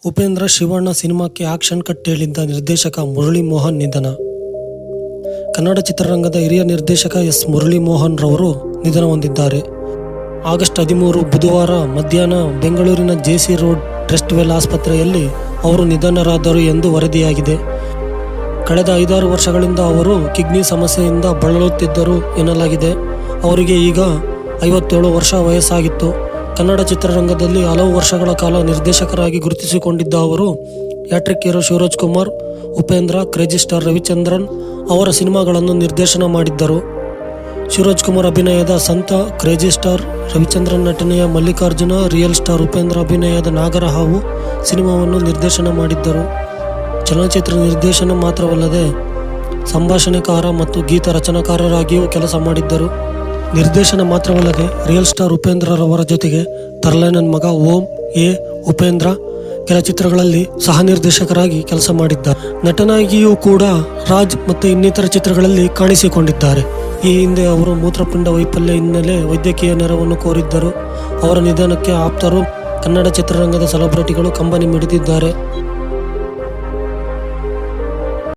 ಉಪೇಂದ್ರ ಶಿವಣ್ಣ ಸಿನಿಮಾಕ್ಕೆ action cut ಹೇಳಿದ್ದ ನಿರ್ದೇಶಕ ಮುರಳಿ ಮೋಹನ್ ನಿಧನ. ಕನ್ನಡ ಚಿತ್ರರಂಗದ ಹಿರಿಯ ನಿರ್ದೇಶಕ ಎಸ್ ಮುರಳಿ ಮೋಹನ್ ರವರು ನಿಧನ ಹೊಂದಿದ್ದಾರೆ. ಆಗಸ್ಟ್ 13 ಬುಧವಾರ ಮಧ್ಯಾಹ್ನ ಬೆಂಗಳೂರಿನ ಜೆಸಿ ರೋಡ್ ಟ್ರಸ್ಟ್ವೆಲ್ ಆಸ್ಪತ್ರೆಯಲ್ಲಿ ಅವರು ನಿಧನರಾದರು ಎಂದು ವರದಿಯಾಗಿದೆ. ಕಳೆದ 5-6 ವರ್ಷಗಳಿಂದ ಅವರು ಕಿಡ್ನಿ ಸಮಸ್ಯೆಯಿಂದ ಬಳಲುತ್ತಿದ್ದರು ಎನ್ನಲಾಗಿದೆ. ಅವರಿಗೆ ಈಗ 57 ವರ್ಷ ವಯಸ್ಸಾಗಿತ್ತು. ಕನ್ನಡ ಚಿತ್ರರಂಗದಲ್ಲಿ ಹಲವು ವರ್ಷಗಳ ಕಾಲ ನಿರ್ದೇಶಕರಾಗಿ ಗುರುತಿಸಿಕೊಂಡಿದ್ದ ಅವರು hattrick hero Shivaraj Kumar, Upendra, crazy star Ravichandran ಅವರ ಸಿನಿಮಾಗಳನ್ನು ನಿರ್ದೇಶನ ಮಾಡಿದ್ದರು. ಶಿವರಾಜ್ ಕುಮಾರ್ ಅಭಿನಯದ ಸಂತ, ಕ್ರೇಜಿ ಸ್ಟಾರ್ ರವಿಚಂದ್ರನ್ ನಟನೆಯ ಮಲ್ಲಿಕಾರ್ಜುನ, ರಿಯಲ್ ಸ್ಟಾರ್ ಉಪೇಂದ್ರ ಅಭಿನಯದ ನಾಗರಹಾವು ಸಿನಿಮಾವನ್ನು ನಿರ್ದೇಶನ ಮಾಡಿದ್ದರು. ಚಲನಚಿತ್ರ ನಿರ್ದೇಶನ ಮಾತ್ರವಲ್ಲದೆ ಸಂಭಾಷಣೆಕಾರ ಮತ್ತು ಗೀತ ರಚನಾಕಾರರಾಗಿಯೂ ಕೆಲಸ ಮಾಡಿದ್ದರು. ನಿರ್ದೇಶನ ಮಾತ್ರವಲ್ಲದೆ ರಿಯಲ್ ಸ್ಟಾರ್ ಉಪೇಂದ್ರರವರ ಜೊತೆಗೆ ತರ್ಲೆ ನನ್ನ ಮಗ, ಓಂ, ಎ, ಉಪೇಂದ್ರ ಕೆಲ ಚಿತ್ರಗಳಲ್ಲಿ ಸಹ ನಿರ್ದೇಶಕರಾಗಿ ಕೆಲಸ ಮಾಡಿದ್ದಾರೆ. ನಟನಾಗಿಯೂ ಕೂಡ ರಾಜ್ ಮತ್ತು ಇನ್ನಿತರ ಚಿತ್ರಗಳಲ್ಲಿ ಕಾಣಿಸಿಕೊಂಡಿದ್ದಾರೆ. ಈ ಹಿಂದೆ ಅವರು ಮೂತ್ರಪಿಂಡ ವೈಫಲ್ಯ ಹಿನ್ನೆಲೆ ವೈದ್ಯಕೀಯ ನೆರವನ್ನು ಕೋರಿದ್ದರು. ಅವರ ನಿಧನಕ್ಕೆ ಆಪ್ತರು, ಕನ್ನಡ ಚಿತ್ರರಂಗದ ಸೆಲೆಬ್ರಿಟಿಗಳು ಕಂಬನಿ ಮಿಡಿದಿದ್ದಾರೆ.